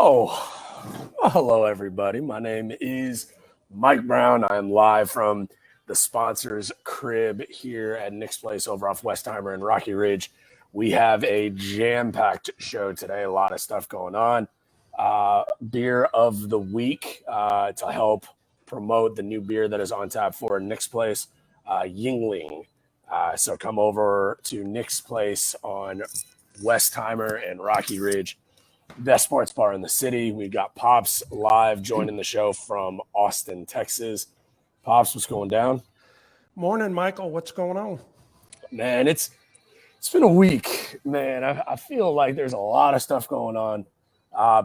Hello, everybody. My name is Mike Brown. I am live from the sponsor's crib here at Nick's Place over off Westheimer and Rocky Ridge. We have a jam-packed show today, a lot of stuff going on. Beer of the week to help promote the new beer that is on tap for Nick's Place, Yingling. So come over to Nick's Place on Westheimer and Rocky Ridge. Best sports bar in the city. We've got Pops live joining the show from Austin, Texas. Pops, what's going down? Morning, Michael. What's going on? Man, it's been a week, man. I feel like there's a lot of stuff going on.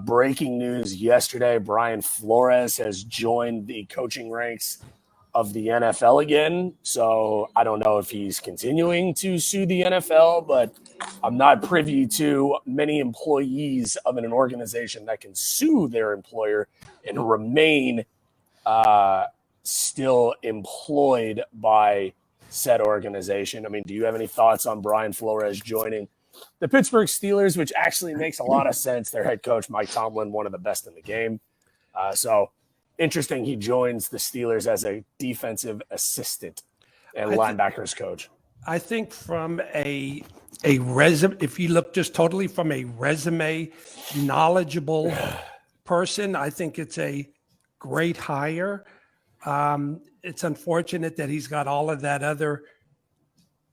Breaking news yesterday, Brian Flores has joined the coaching ranks of the NFL again. So I don't know if he's continuing to sue the NFL, but I'm not privy to many employees of an organization that can sue their employer and remain still employed by said organization. I mean, do you have any thoughts on Brian Flores joining the Pittsburgh Steelers, which actually makes a lot of sense? Their head coach, Mike Tomlin, one of the best in the game. So interesting, he joins the Steelers as a defensive assistant and linebackers coach. I think from a resume, if you look just totally from a resume, knowledgeable person, I think it's a great hire. It's unfortunate that he's got all of that other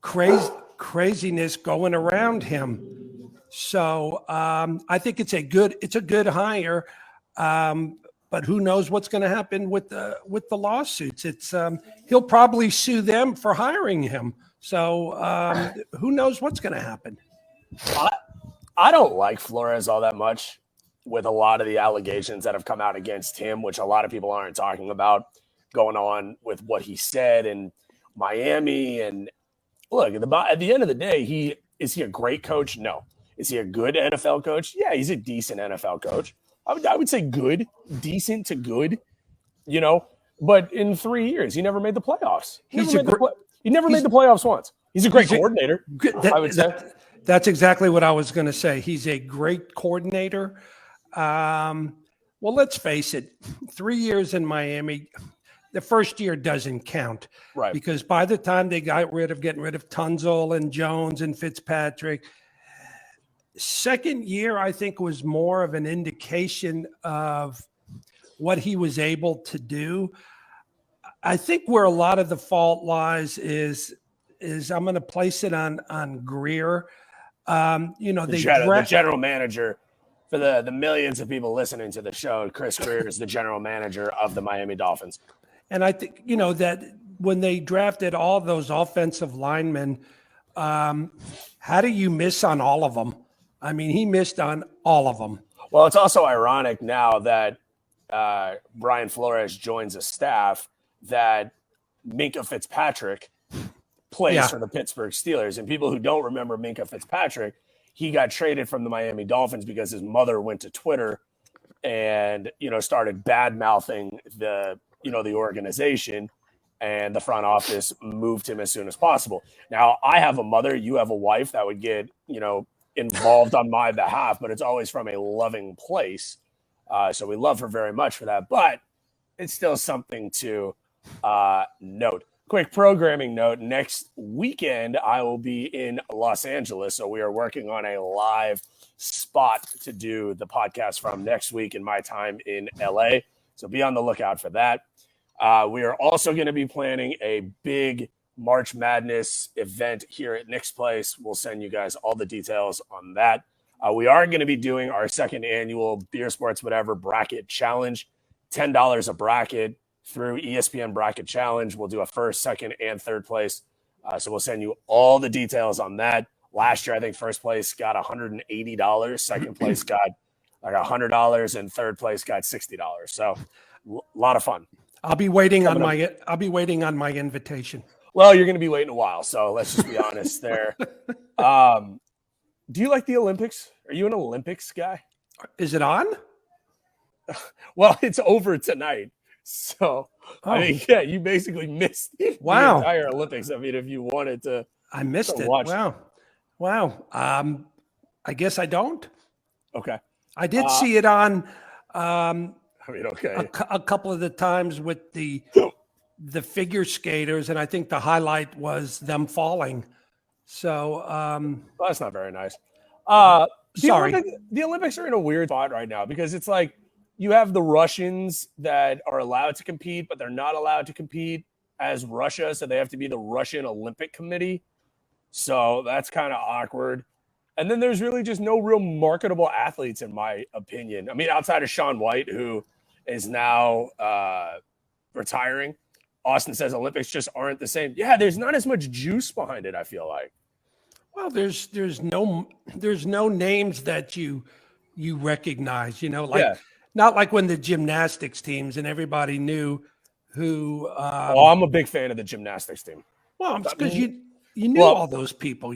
craziness going around him. So I think it's a good hire. But who knows what's going to happen with the lawsuits? It's he'll probably sue them for hiring him. So who knows what's going to happen? I don't like Flores all that much with a lot of the allegations that have come out against him, which a lot of people aren't talking about, going on with what he said in Miami. And look, at the end of the day, is he a great coach? No. Is he a good NFL coach? Yeah, he's a decent NFL coach. I would say good, decent to good, but in 3 years, he never made the playoffs. He never made the playoffs once. He's a great coordinator, I would say. That's exactly what I was going to say. He's a great coordinator. Well, let's face it, 3 years in Miami, the first year doesn't count. Right. Because by the time they getting rid of Tunzel and Jones and Fitzpatrick, second year, I think, was more of an indication of what he was able to do. I think where a lot of the fault lies is I'm going to place it on Greer. The general manager, for the millions of people listening to the show, Chris Greer is the general manager of the Miami Dolphins. And I think, that when they drafted all those offensive linemen, how do you miss on all of them? I mean, he missed on all of them. Well, it's also ironic now that Brian Flores joins a staff that Minkah Fitzpatrick plays for the Pittsburgh Steelers. And people who don't remember Minkah Fitzpatrick, he got traded from the Miami Dolphins because his mother went to Twitter and, started bad-mouthing the organization, and the front office moved him as soon as possible. Now, I have a mother, you have a wife that would get, involved on my behalf, but it's always from a loving place. So we love her very much for that, but it's still something to note. Quick programming note, next weekend I will be in Los Angeles, so we are working on a live spot to do the podcast from next week in my time in LA, so be on the lookout for that. We are also going to be planning a big March Madness event here at Nick's Place. We'll send you guys all the details on that. We are going to be doing our second annual Beer Sports Whatever Bracket Challenge, $10 a bracket through ESPN Bracket Challenge. We'll do a first, second, and third place. So we'll send you all the details on that. Last year, I think first place got $180. Second place got like $100, and third place got $60. So a lot of fun. I'll be waiting on my invitation. Well, you're going to be waiting a while, so let's just be honest there. Do you like the Olympics? Are you an Olympics guy? Is it on? Well, it's over tonight. So, I mean, you basically missed the entire Olympics. I mean, if you wanted to. I missed it. Watch. Wow. I guess I don't. Okay. I did see it on. Okay. A couple of the times with the figure skaters, and I think the highlight was them falling. So well, that's not very nice. sorry. The Olympics are in a weird spot right now because it's like you have the Russians that are allowed to compete, but they're not allowed to compete as Russia, so they have to be the Russian Olympic Committee. So that's kind of awkward. And then there's really just no real marketable athletes, in my opinion. I mean, outside of Shaun White, who is now retiring. Austin says Olympics just aren't the same. Yeah, there's not as much juice behind it, I feel like. Well, there's no names that you recognize, not like when the gymnastics teams and everybody knew who. I'm a big fan of the gymnastics team. Well, it's because you knew all those people,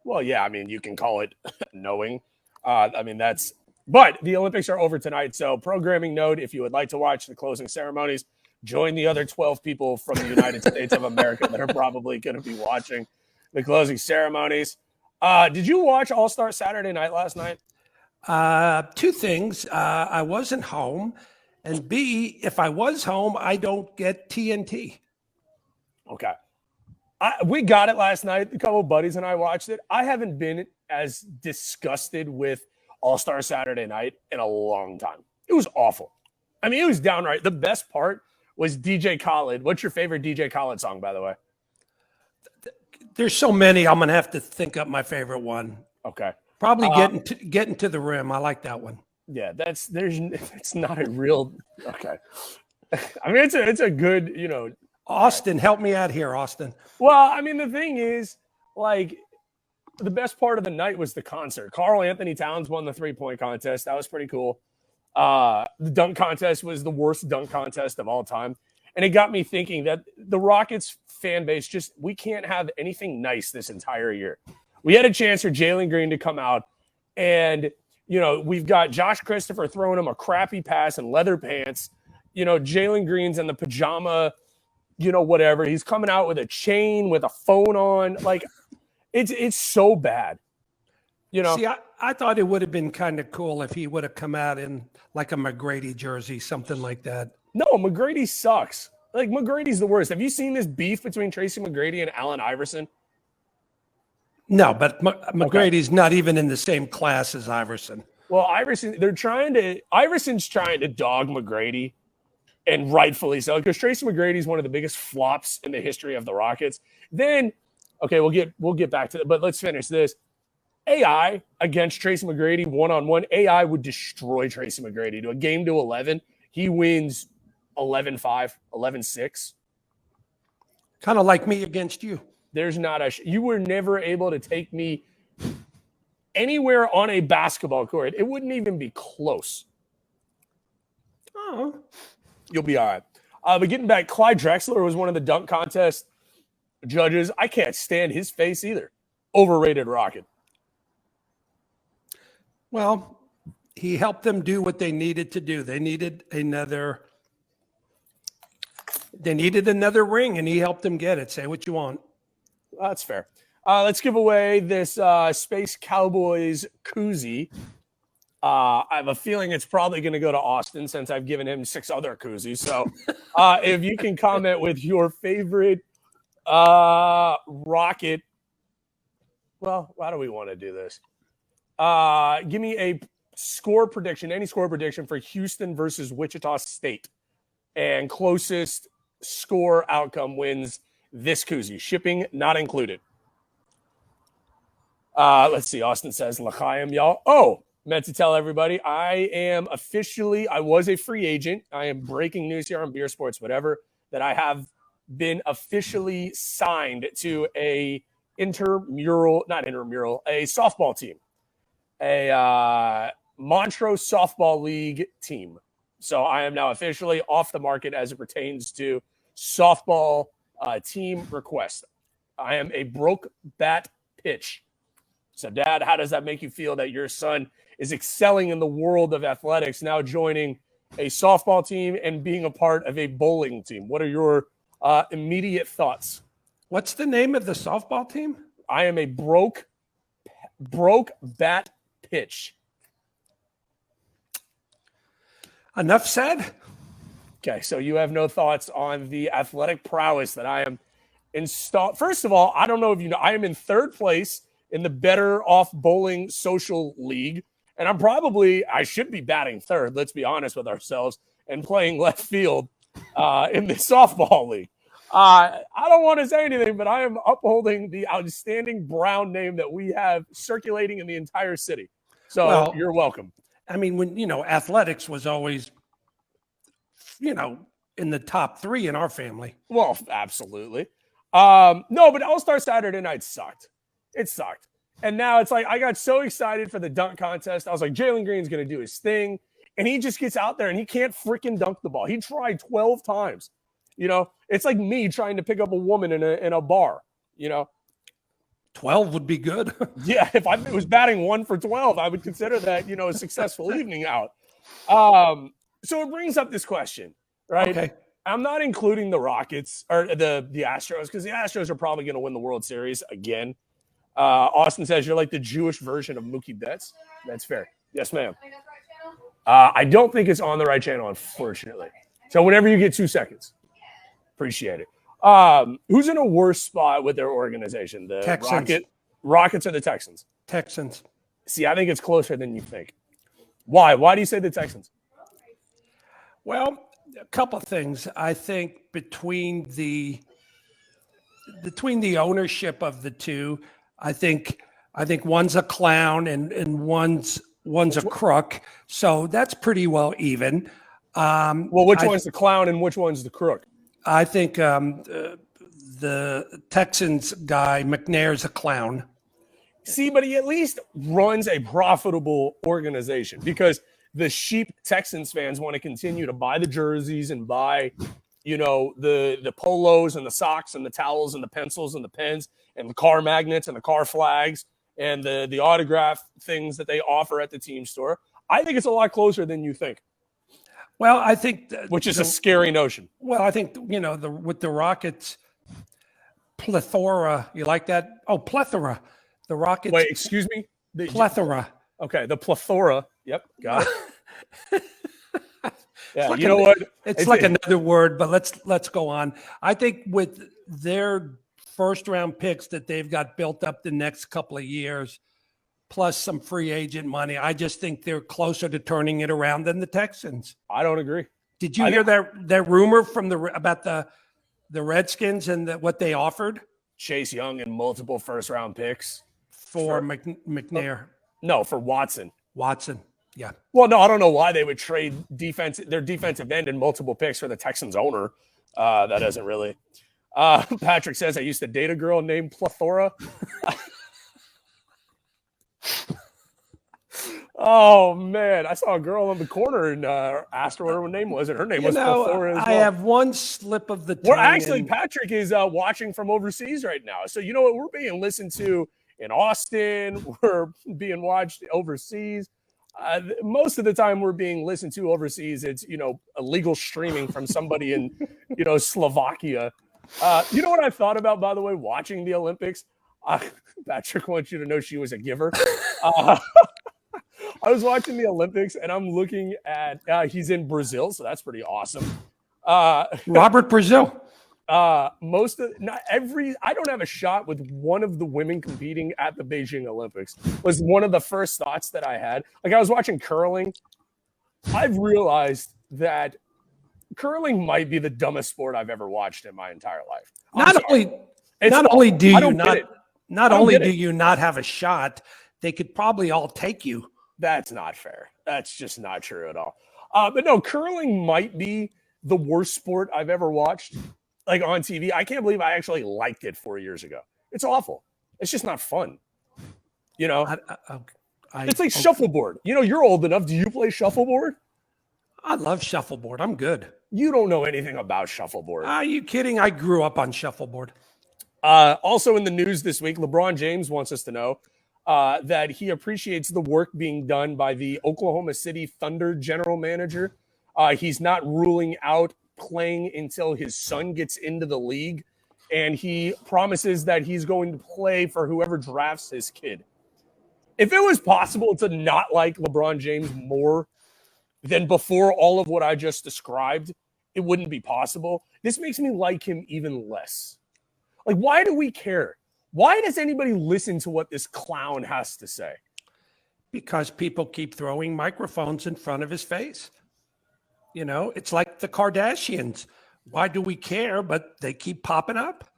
Well, yeah, I mean, you can call it knowing. But the Olympics are over tonight. So, programming note: if you would like to watch the closing ceremonies, join the other 12 people from the United States of America that are probably going to be watching the closing ceremonies. Did you watch All-Star Saturday Night last night? Two things. I wasn't home. And B, if I was home, I don't get TNT. Okay. We got it last night. A couple of buddies and I watched it. I haven't been as disgusted with All-Star Saturday Night in a long time. It was awful. I mean, it was downright. The best part was DJ Khaled. What's your favorite DJ Khaled song, by the way? There's so many. I'm going to have to think up my favorite one. Okay. Probably getting to the rim. I like that one. Yeah, it's not a real okay. I mean, it's a good, Austin, help me out here, Austin. Well, I mean, the thing is, like, the best part of the night was the concert. Karl Anthony Towns won the 3-point contest. That was pretty cool. The dunk contest was the worst dunk contest of all time. And it got me thinking that the Rockets fan base we can't have anything nice this entire year. We had a chance for Jalen Green to come out and, we've got Josh Christopher throwing him a crappy pass in leather pants. Jalen Green's in the pajama, whatever. He's coming out with a chain, with a phone on. Like, it's so bad. See, I thought it would have been kind of cool if he would have come out in like a McGrady jersey, something like that. No, McGrady sucks. Like, McGrady's the worst. Have you seen this beef between Tracy McGrady and Allen Iverson? No, but McGrady's not even in the same class as Iverson. Well, Iverson's trying to dog McGrady, and rightfully so, because Tracy McGrady is one of the biggest flops in the history of the Rockets. Then, okay, we'll get back to that, but let's finish this. AI against Tracy McGrady one-on-one, AI would destroy Tracy McGrady to a game to 11. He wins 11-5, 11-6. Kind of like me against you. There's not you were never able to take me anywhere on a basketball court. It wouldn't even be close. Oh. You'll be all right. But getting back, Clyde Drexler was one of the dunk contest judges. I can't stand his face either. Overrated Rocket. Well, he helped them do what they needed to do. They needed another ring, and he helped them get it. Say what you want. That's fair. Let's give away this Space Cowboys koozie. I have a feeling it's probably going to go to Austin since I've given him 6 other koozies. So if you can comment with your favorite Rocket. Well, how do we want to do this? Give me a score prediction, any score prediction for Houston versus Wichita State. And closest score outcome wins this koozie. Shipping not included. Let's see. Austin says, L'chaim, y'all. Oh, meant to tell everybody, I was a free agent. I am breaking news here on Beer Sports, whatever, that I have been officially signed to a softball team. A Montrose Softball League team. So I am now officially off the market as it pertains to softball team requests. I am a broke bat pitch. So, Dad, how does that make you feel that your son is excelling in the world of athletics, now joining a softball team and being a part of a bowling team? What are your immediate thoughts? What's the name of the softball team? I am a broke bat pitch. Enough said. Okay, so you have no thoughts on the athletic prowess that I am installed. First of all, I don't know if you know, I am in third place in the Better Off Bowling Social League. And I should be batting third, let's be honest with ourselves, and playing left field in the softball league. I don't want to say anything, but I am upholding the outstanding Brown name that we have circulating in the entire city. So you're welcome. I mean, when, athletics was always, in the top 3 in our family. Well, absolutely. No, but All-Star Saturday night sucked. It sucked. And now it's like I got so excited for the dunk contest. I was like, Jalen Green's going to do his thing. And he just gets out there and he can't freaking dunk the ball. He tried 12 times. It's like me trying to pick up a woman in a bar, 12 would be good. Yeah, if I was batting 1 for 12, I would consider that, a successful evening out. So it brings up this question, right? Okay. I'm not including the Rockets or the Astros because the Astros are probably going to win the World Series again. Austin says you're like the Jewish version of Mookie Betts. That's fair. Yes, ma'am. I don't think it's on the right channel, unfortunately. So whenever you get 2 seconds, appreciate it. Who's in a worse spot with their organization? The Texans. Rockets or the Texans? Texans. See, I think it's closer than you think. Why? Why do you say the Texans? Well, a couple of things. I think between the ownership of the two, I think one's a clown and one's a crook. So that's pretty well even. Which one's the clown and which one's the crook? I think the Texans guy, McNair's a clown. See, but he at least runs a profitable organization because the sheep Texans fans want to continue to buy the jerseys and buy, the polos and the socks and the towels and the pencils and the pens and the car magnets and the car flags and the autograph things that they offer at the team store. I think it's a lot closer than you think. Well, I think which is a scary notion. Well, I think with the Rockets plethora, you like that? Oh, plethora. The Rockets. Wait, excuse me. Plethora. Okay, the plethora. Yep, got it. Yeah, like you know what? It's like another word, but let's go on. I think with their first round picks that they've got built up the next couple of years, plus some free agent money, I just think they're closer to turning it around than the Texans. I don't agree. Did you hear that rumor from about the Redskins and what they offered? Chase Young and multiple first round picks for McNair. No, for Watson. Yeah. Well, no, I don't know why they would trade their defensive end and multiple picks for the Texans owner. That doesn't really. Patrick says I used to date a girl named Plethora. Oh man, I saw a girl on the corner and asked her what her name was, and her name was Plethora as well. I have one slip of the tongue. Well, actually, Patrick is watching from overseas right now. So you know what? We're being listened to in Austin. We're being watched overseas. Most of the time we're being listened to overseas. It's, illegal streaming from somebody in, Slovakia. You know what I thought about, by the way, watching the Olympics? Patrick wants you to know she was a giver. I was watching the Olympics and I'm looking at, he's in Brazil. So that's pretty awesome. Robert Brazil. I don't have a shot with one of the women competing at the Beijing Olympics was one of the first thoughts that I had. Like I was watching curling. I've realized that curling might be the dumbest sport I've ever watched in my entire life. Not only do you not have a shot, they could probably all take you. That's not fair. That's just not true at all. But no, curling might be the worst sport I've ever watched. Like on TV, I can't believe I actually liked it 4 years ago. It's awful. It's just not fun. It's like shuffleboard. You're old enough. Do you play shuffleboard? I love shuffleboard. I'm good. You don't know anything about shuffleboard. Are you kidding? I grew up on shuffleboard. Also in the news this week, LeBron James wants us to know that he appreciates the work being done by the Oklahoma City Thunder general manager. He's not ruling out playing until his son gets into the league, and he promises that he's going to play for whoever drafts his kid. If it was possible to not like LeBron James more, then before all of what I just described, it wouldn't be possible. This makes me like him even less. Like, why do we care? Why does anybody listen to what this clown has to say? Because people keep throwing microphones in front of his face. You know, it's like the Kardashians. Why do we care? But they keep popping up.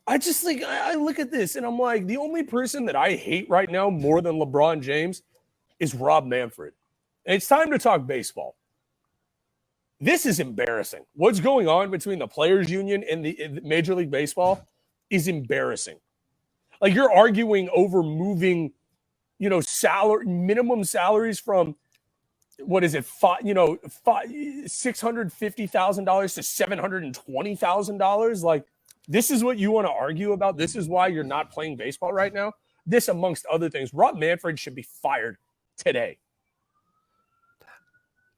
I just like, I look at this and I'm like, the only person that I hate right now more than LeBron James is Rob Manfred. And it's time to talk baseball. This is embarrassing. What's going on between the players union and the Major League Baseball is embarrassing. Like, you're arguing over moving, you know, minimum salaries from, what is it, $650,000 to $720,000. Like, this is what you want to argue about? This is why you're not playing baseball right now? This, amongst other things, Rob Manfred should be fired today.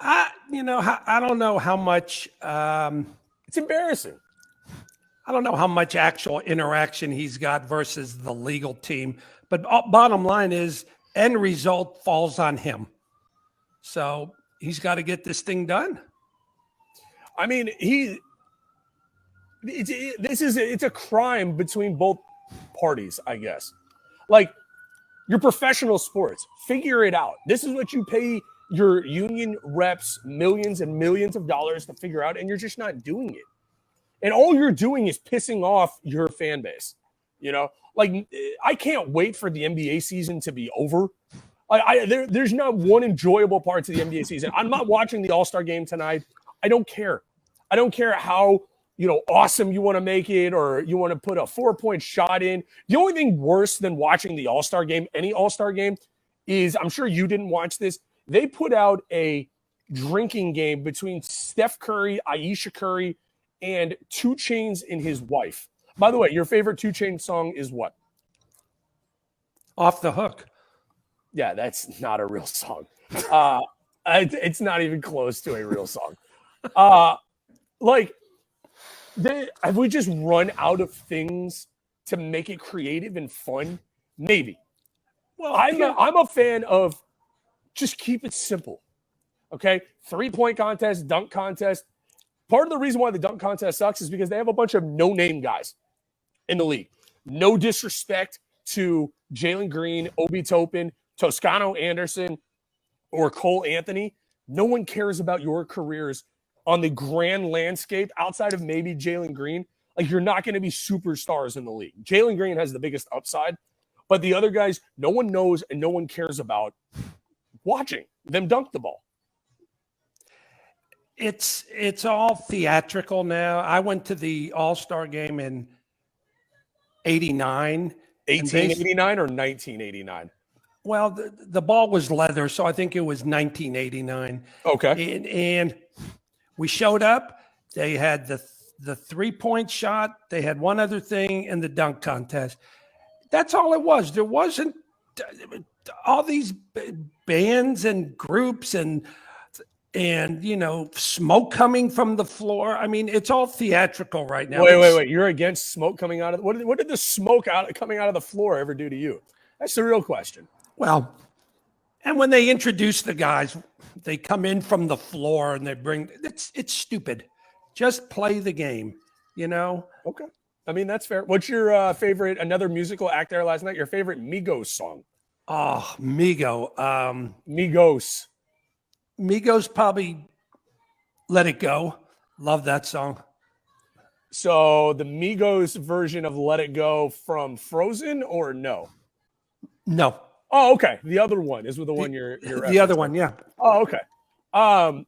I don't know how much. It's embarrassing. I don't know how much actual interaction he's got versus the legal team. But bottom line is, end result falls on him. So he's got to get this thing done. I mean, it's a crime between both parties, I guess. Like, your professional sports, figure it out. This is what you pay your union reps millions and millions of dollars to figure out, and you're just not doing it. And all you're doing is pissing off your fan base. You know, like, I can't wait for the NBA season to be over. There's not one enjoyable part to the NBA season. I'm not watching the All-Star game tonight. I don't care. I don't care how, you know, awesome you want to make it or you want to put a 4-point shot in. The only thing worse than watching the All-Star game, any All-Star game, is, I'm sure you didn't watch this, they put out a drinking game between Steph Curry, Ayesha Curry, and 2 Chainz and his wife. By the way, your favorite 2 Chainz song is what? Off the Hook. Yeah, that's not a real song. It's not even close to a real song. Have we just run out of things to make it creative and fun? Maybe. Well, I'm a fan of just keep it simple. Okay? 3-point contest, dunk contest. Part of the reason why the dunk contest sucks is because they have a bunch of no-name guys in the league. No disrespect to Jalen Green, Obi Toppin, Toscano Anderson, or Cole Anthony. No one cares about your careers on the grand landscape outside of maybe Jalen Green. Like, you're not going to be superstars in the league. Jalen Green has the biggest upside, but the other guys, no one knows and no one cares about watching them dunk the ball. It's all theatrical now. I went to the All-Star game in 89. 1889 or 1989? Well, the ball was leather, so I think it was 1989. Okay. And we showed up. They had the 3-point shot. They had one other thing in the dunk contest. That's all it was. There wasn't all these bands and groups and you know, smoke coming from the floor. I mean, it's all theatrical right now. Wait. You're against smoke coming out of what did the smoke coming out of the floor ever do to you? That's the real question. Well, and when they introduce the guys, they come in from the floor and they bring it's stupid. Just play the game, you know? Okay. I mean, that's fair. What's your favorite, another musical act there last night, your favorite Migos song? Oh, Migos. Migos probably Let It Go. Love that song. So the Migos version of Let It Go from Frozen or no? No. Oh, okay. The other one is with the one you're the other one, yeah. Oh, okay.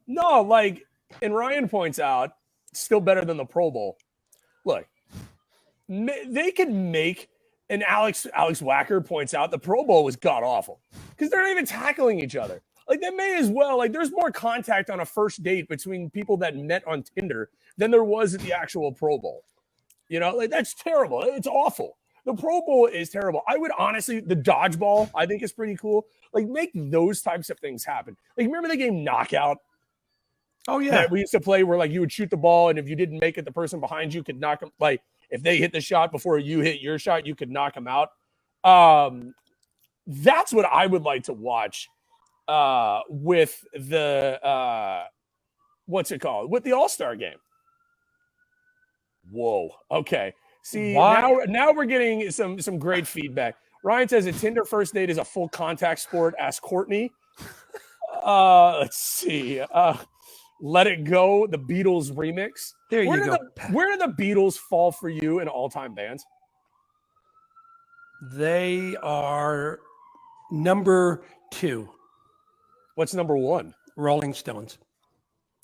No, like, and Ryan points out, still better than the Pro Bowl. Look, they could make, and Alex Wacker points out the Pro Bowl was god awful because they're not even tackling each other. Like, they may as well, like, there's more contact on a first date between people that met on Tinder than there was at the actual Pro Bowl. You know, like, that's terrible. It's awful. The Pro Bowl is terrible. I would honestly, the dodgeball, I think is pretty cool. Like, make those types of things happen. Like, remember the game Knockout? Oh, yeah. That we used to play where, like, you would shoot the ball, and if you didn't make it, the person behind you could knock them. Like, if they hit the shot before you hit your shot, you could knock them out. That's what I would like to watch with the what's it called? With the All-Star game. Whoa. Okay. See, now we're getting some great feedback. Ryan says a Tinder first date is a full contact sport. Ask Courtney. Let's see. Let It Go, the Beatles remix. There you go. Where do the Beatles fall for you in all-time bands? They are number 2. What's number 1? Rolling Stones.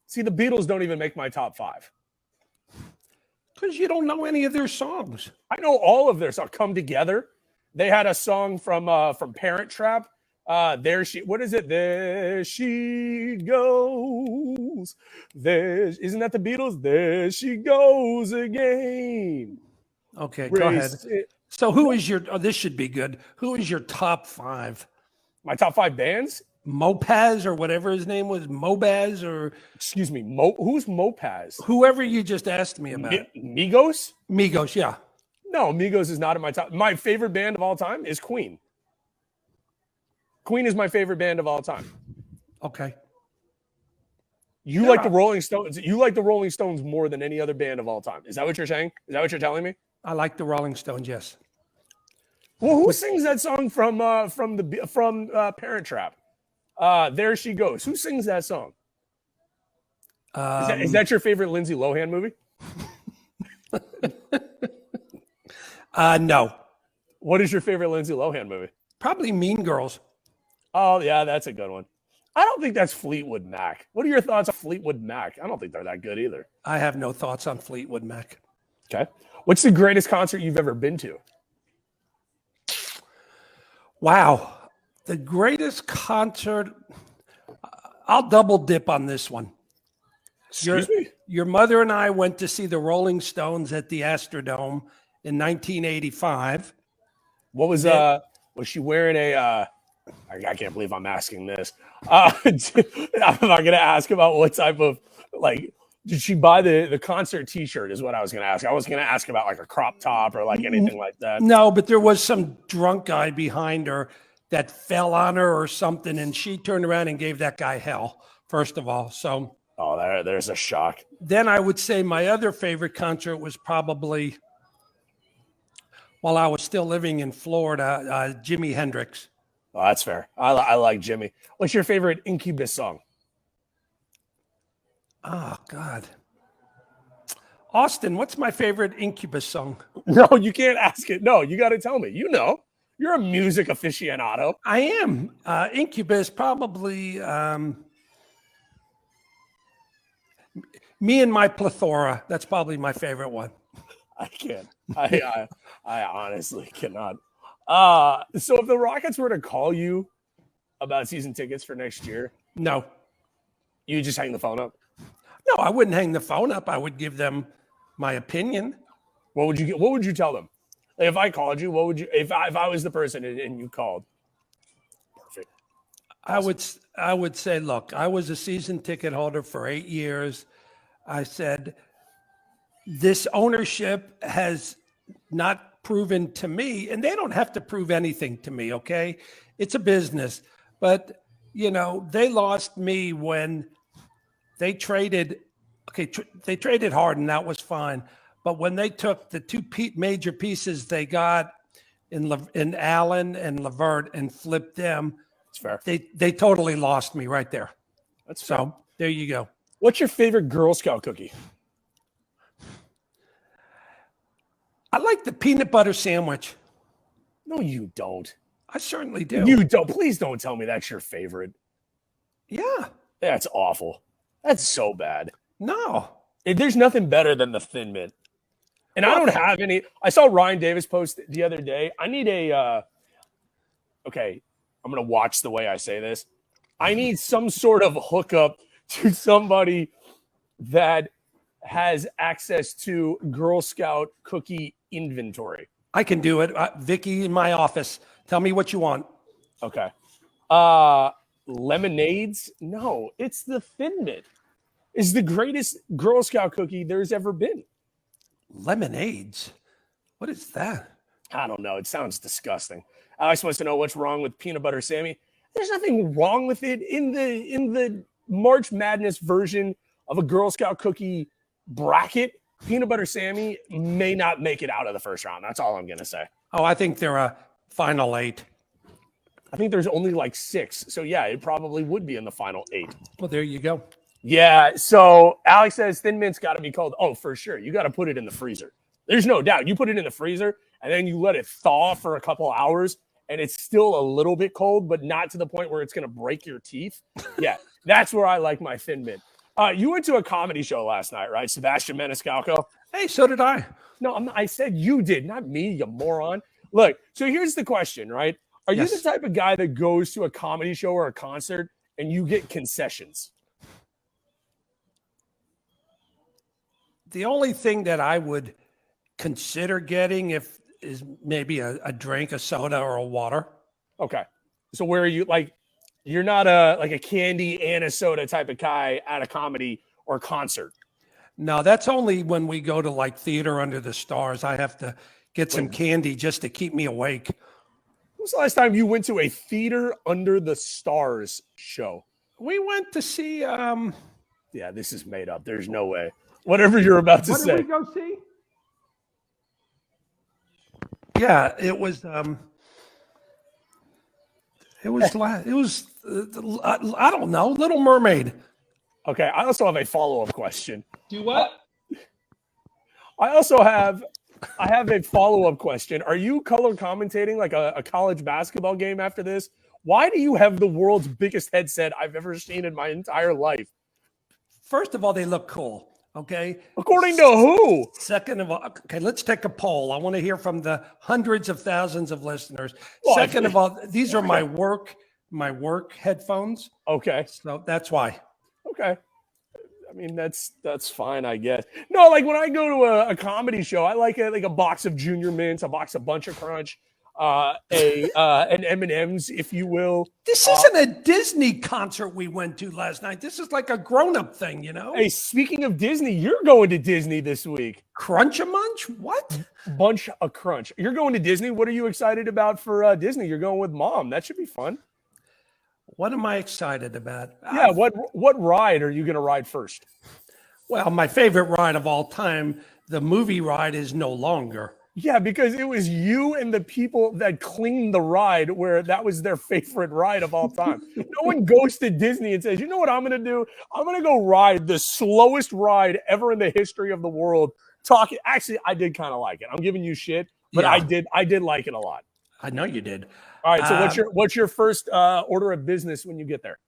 See, the Beatles don't even make my top 5. Because you don't know any of their songs. I know all of their songs. Come Together. They had a song from Parent Trap. There she goes. Isn't that the Beatles? There she goes again. Okay, go ahead. So who is your? Oh, this should be good. Who is your top 5? My top 5 bands? Mopaz or whatever his name was, Mobaz or excuse me, who's Mopaz? Whoever you just asked me about. Migos? Migos, yeah. No, Migos is not in my top. My favorite band of all time is Queen. Queen is my favorite band of all time. Okay. You like the Rolling Stones. You like the Rolling Stones more than any other band of all time. Is that what you're saying? Is that what you're telling me? I like the Rolling Stones, yes. Well, who sings that song from Parent Trap? There She Goes. Who sings that song? Is that your favorite Lindsay Lohan movie? No. What is your favorite Lindsay Lohan movie? Probably Mean Girls. Oh, yeah, that's a good one. I don't think that's Fleetwood Mac. What are your thoughts on Fleetwood Mac? I don't think they're that good either. I have no thoughts on Fleetwood Mac. Okay. What's the greatest concert you've ever been to? Wow. The greatest concert. I'll double dip on this one. Excuse me? Your mother and I went to see the Rolling Stones at the Astrodome in 1985. What was she wearing a I can't believe I'm asking this. I'm not going to ask about what type of, like, did she buy the concert t-shirt is what I was going to ask. I was going to ask about like a crop top or like anything like that. No, but there was some drunk guy behind her that fell on her or something, and she turned around and gave that guy hell, first of all. So, there's a shock. Then I would say my other favorite concert was probably, while I was still living in Florida, Jimi Hendrix. Oh, that's fair. I like Jimmy. What's your favorite Incubus song? Oh, God. Austin, what's my favorite Incubus song? No, you can't ask it. No, you got to tell me. You know. You're a music aficionado. I am. Incubus, probably Me and My Plethora. That's probably my favorite one. I can't. I honestly cannot. So if the Rockets were to call you about season tickets for next year, no, you just hang the phone up. No, I wouldn't hang the phone up. I would give them my opinion. What would you tell them? Like if I called you, what would you? If I was the person and you called, perfect. Awesome. I would say, look, I was a season ticket holder for 8 years. I said, this ownership has not proven to me, and they don't have to prove anything to me, okay? It's a business. But, they lost me when they traded, they traded Harden, that was fine. But when they took the two major pieces they got in Allen and LeVert and flipped them, that's fair. They totally lost me right there. That's fair. So there you go. What's your favorite Girl Scout cookie? I like the peanut butter sandwich. No, you don't. I certainly do. You don't. Please don't tell me that's your favorite. Yeah. That's awful. That's so bad. No. There's nothing better than the Thin Mint. And I don't have any. I saw Ryan Davis post the other day. I need okay, I'm going to watch the way I say this. I need some sort of hookup to somebody that has access to Girl Scout cookie inventory. I can do it. Vicky in my office. Tell me what you want. Okay. Lemonades? No, it's the Thin Mint. It's the greatest Girl Scout cookie there's ever been. Lemonades? What is that? I don't know. It sounds disgusting. Alex wants to know what's wrong with peanut butter Sammy. There's nothing wrong with it in the March Madness version of a Girl Scout cookie bracket. Peanut Butter Sammy may not make it out of the first round. That's all I'm going to say. Oh, I think they're a final 8. I think there's only like 6. So, yeah, it probably would be in the final 8. Well, there you go. Yeah. So, Alex says Thin Mint's got to be cold. Oh, for sure. You got to put it in the freezer. There's no doubt. You put it in the freezer and then you let it thaw for a couple hours and it's still a little bit cold, but not to the point where it's going to break your teeth. Yeah, that's where I like my Thin Mint. You went to a comedy show last night, right? Sebastian Maniscalco. Hey, so did I. No, I said you did, not me, you moron. Look, so here's the question, right? Are you the type of guy that goes to a comedy show or a concert and you get concessions? The only thing that I would consider getting is maybe a drink, a soda, or a water. Okay. So where are you, like, you're not a candy and a soda type of guy at a comedy or concert? No, that's only when we go to like Theater Under the Stars. I have to get some candy just to keep me awake. When was the last time you went to a Theater Under the Stars show? We went to see Yeah, this is made up. There's no way. Whatever you're about to say. What did we go see? Yeah, it was I don't know, Little Mermaid. Okay, I also have a follow-up question. Do what? I have a follow-up question. Are you color commentating like a college basketball game after this? Why do you have the world's biggest headset I've ever seen in my entire life? First of all, they look cool. Okay. According to who? Second of all, okay, let's take a poll. I want to hear from the hundreds of thousands of listeners. Well, Second of all, these are my work headphones. Okay. So that's why. Okay. I mean, that's fine, I guess. No, like when I go to a comedy show, I like a box of Junior Mints, a box of Bunch of Crunch, an M&M's, if you will. This isn't a Disney concert we went to last night. This is like a grown-up thing, you know? Hey, speaking of Disney, you're going to Disney this week. Crunch-a-munch? What? Bunch of Crunch. You're going to Disney. What are you excited about for Disney? You're going with Mom. That should be fun. What am I excited about? Yeah, what ride are you going to ride first? Well, my favorite ride of all time, the movie ride, is No Longer. Yeah, because it was you and the people that cleaned the ride where that was their favorite ride of all time. No one goes to Disney and says, you know what I'm going to do? I'm going to go ride the slowest ride ever in the history of the world. Actually, I did kind of like it. I'm giving you shit, but yeah. I did like it a lot. I know you did. All right, so what's your first order of business when you get there?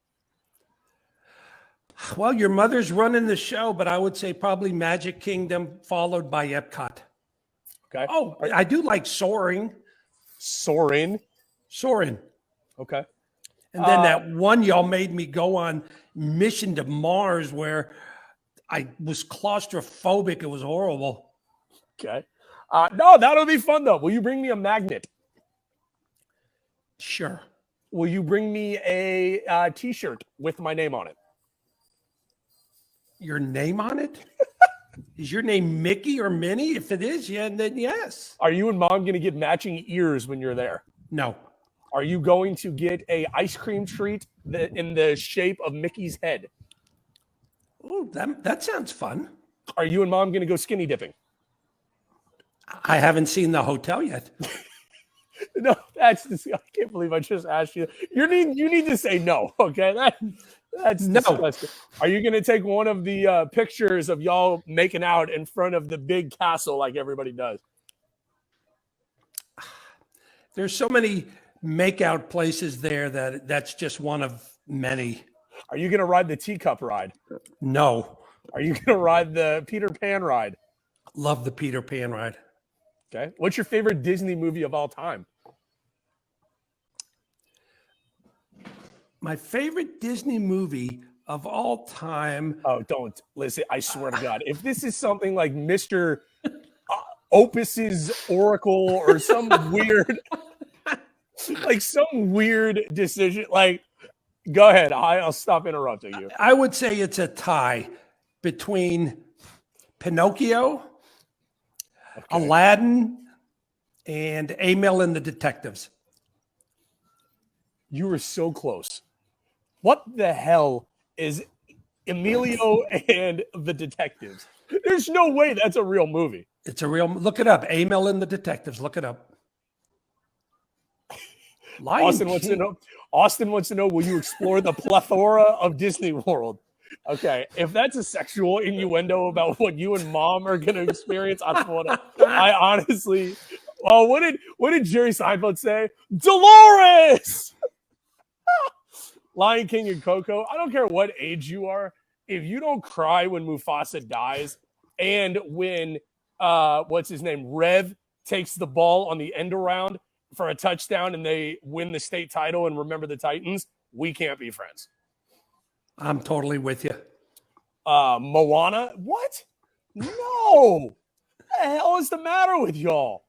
Well, your mother's running the show, but I would say probably Magic Kingdom, followed by Epcot. Okay. Oh, I do like Soaring. Soaring. And Okay. then that one y'all made me go on, Mission to Mars, where I was claustrophobic. It was horrible. Okay. No, that'll be fun, though. Will you bring me a magnet? Sure. Will you bring me a T-shirt with my name on it? Your name on it? Is your name Mickey or Minnie? If it is, yeah, then yes. Are you and Mom going to get matching ears when you're there? No. Are you going to get a ice cream treat in the shape of Mickey's head? Oh, that sounds fun. Are you and Mom going to go skinny dipping? I haven't seen the hotel yet. No, I can't believe I just asked you. You need to say no, okay? That's no. Disgusting. Are you going to take one of the pictures of y'all making out in front of the big castle like everybody does? There's so many makeout places there that's just one of many. Are you going to ride the teacup ride? No. Are you going to ride the Peter Pan ride? Love the Peter Pan ride. Okay. What's your favorite Disney movie of all time? My favorite Disney movie of all time. Oh, don't listen. I swear to God, if this is something like Mr. Opus's Oracle or some weird, like some weird decision, like, go ahead. I'll stop interrupting you. I would say it's a tie between Pinocchio, Aladdin, and Emil and the Detectives. You were so close. What the hell is Emilio and the Detectives? There's no way that's a real movie. It's a real. Look it up. Emil and the Detectives. Look it up. Austin wants to know, will you explore the plethora of Disney World? Okay, if that's a sexual innuendo about what you and mom are going to experience, I honestly, oh, what did Jerry Seinfeld say? Dolores! Lion King and Coco, I don't care what age you are, if you don't cry when Mufasa dies and when, what's his name, Rev takes the ball on the end around for a touchdown and they win the state title and remember the Titans, we can't be friends. I'm totally with you. Moana, what? No. What the hell is the matter with y'all?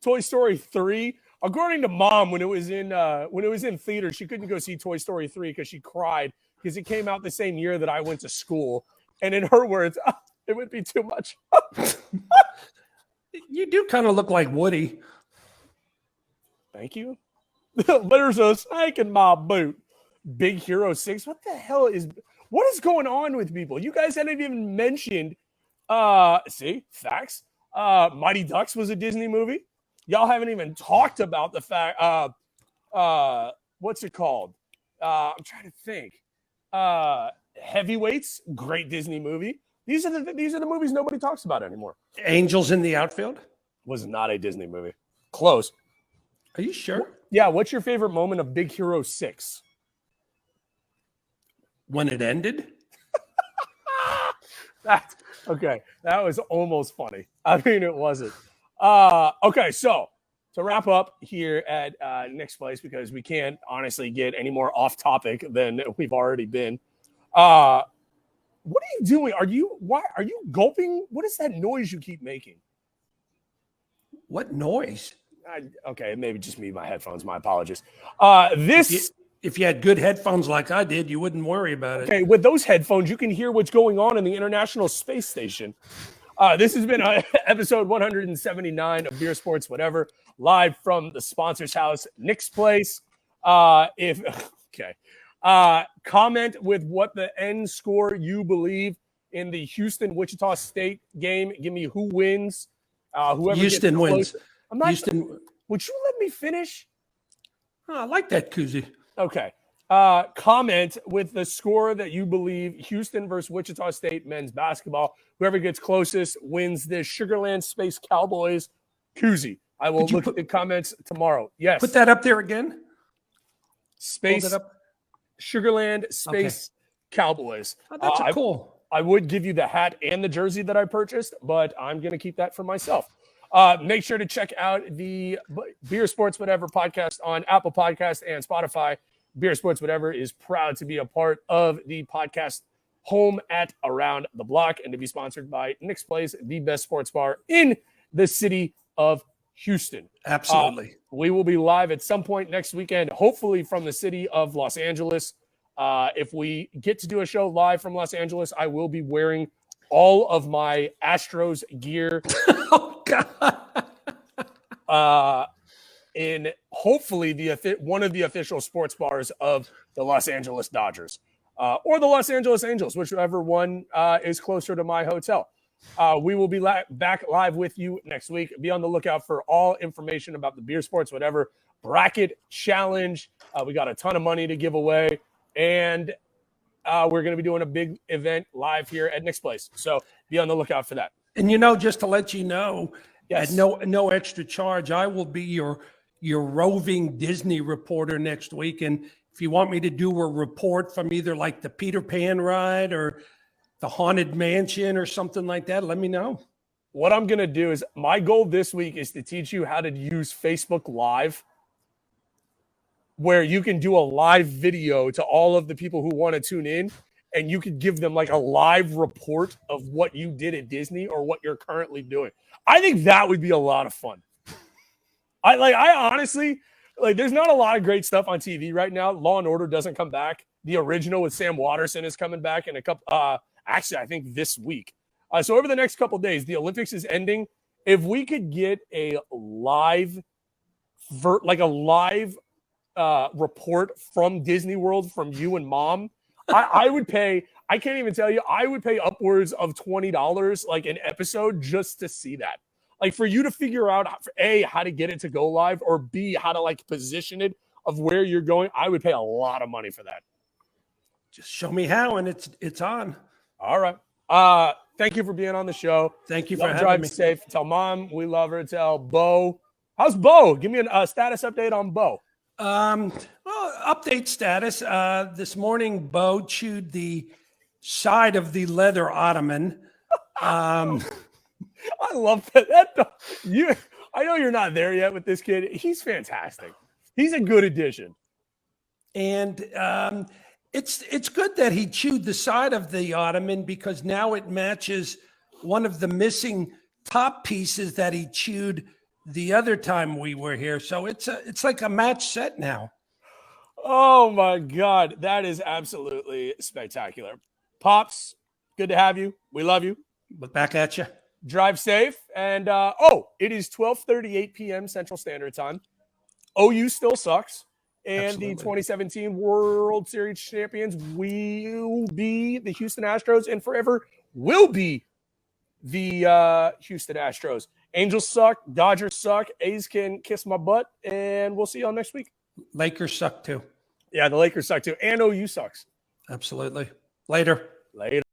Toy Story 3, according to mom, when it was in theater, she couldn't go see Toy Story 3 because she cried because it came out the same year that I went to school. And in her words, it would be too much. You do kind of look like Woody. Thank you. There's a snake in my boot. Big Hero 6. What is going on with people? You guys hadn't even mentioned, see, facts. Mighty Ducks was a Disney movie. Y'all haven't even talked about the fact, what's it called? I'm trying to think. Heavyweights, great Disney movie. These are the movies nobody talks about anymore. Angels in the Outfield was not a Disney movie. Close. Are you sure? Yeah. What's your favorite moment of Big Hero 6? When it ended? Okay. That was almost funny. I mean, it wasn't. Okay, so to wrap up here at Nick's Place, because we can't honestly get any more off topic than we've already been. What are you doing? Are you gulping? What is that noise you keep making? What noise? Okay, maybe just me, my headphones. My apologies. If you had good headphones like I did, you wouldn't worry about it. Okay, with those headphones, you can hear what's going on in the International Space Station. This has been episode 179 of Beer Sports Whatever, live from the sponsor's house, Nick's Place. Comment with what the end score you believe in the Houston-Wichita State game. Give me who wins. Whoever Houston wins. Houston. Would you let me finish? Oh, I like that koozie. Okay. Comment with the score that you believe Houston versus Wichita State men's basketball. Whoever gets closest wins this Sugarland Space Cowboys koozie. I will look at the comments tomorrow. Yes. Put that up there again. Space Hold it up. Sugarland Space Cowboys. Oh, that's cool. I would give you the hat and the jersey that I purchased, but I'm going to keep that for myself. Make sure to check out the Beer Sports Whatever podcast on Apple Podcasts and Spotify. Beer Sports Whatever is proud to be a part of the podcast home at Around the Block and to be sponsored by Nick's Place, the best sports bar in the city of Houston. Absolutely. We will be live at some point next weekend, hopefully from the city of Los Angeles. If we get to do a show live from Los Angeles, I will be wearing all of my Astros gear. Oh, God. In hopefully one of the official sports bars of the Los Angeles Dodgers or the Los Angeles Angels, whichever one is closer to my hotel. We will be back live with you next week. Be on the lookout for all information about the Beer Sports Whatever bracket challenge. We got a ton of money to give away, and we're going to be doing a big event live here at Nick's Place. So be on the lookout for that. And just to let you know, yes, at no extra charge, I will be your roving Disney reporter next week. And if you want me to do a report from either like the Peter Pan ride or the Haunted Mansion or something like that, let me know. What I'm going to do is my goal this week is to teach you how to use Facebook Live, where you can do a live video to all of the people who want to tune in, and you could give them like a live report of what you did at Disney or what you're currently doing. I think that would be a lot of fun. I honestly, there's not a lot of great stuff on TV right now. Law and Order doesn't come back. The original with Sam Waterston is coming back in a couple, actually, I think this week. So over the next couple of days, the Olympics is ending. If we could get a live report from Disney World from you and mom, I would pay. I can't even tell you. I would pay upwards of $20 like an episode just to see that. Like for you to figure out A, how to get it to go live, or B, how to like position it of where you're going. I would pay a lot of money for that. Just show me how, and it's on. All right. Thank you for being on the show. Thank you for having drive me. Safe. Tell mom we love her. Tell Bo. How's Bo? Give me a status update on Bo. Well, update status. This morning, Bo chewed the side of the leather ottoman. I love that. I know you're not there yet with this kid. He's fantastic. He's a good addition. And it's good that he chewed the side of the ottoman because now it matches one of the missing top pieces that he chewed the other time we were here. So it's like a match set now. Oh my God. That is absolutely spectacular. Pops, good to have you. We love you. Look back at you. Drive safe. And it is 12:38 p.m. Central Standard Time. OU still sucks. And Absolutely. The 2017 World Series champions will be the Houston Astros and forever will be the Houston Astros. Angels suck. Dodgers suck. A's can kiss my butt. And we'll see y'all next week. Lakers suck too. Yeah, the Lakers suck too. And OU sucks. Absolutely. Later.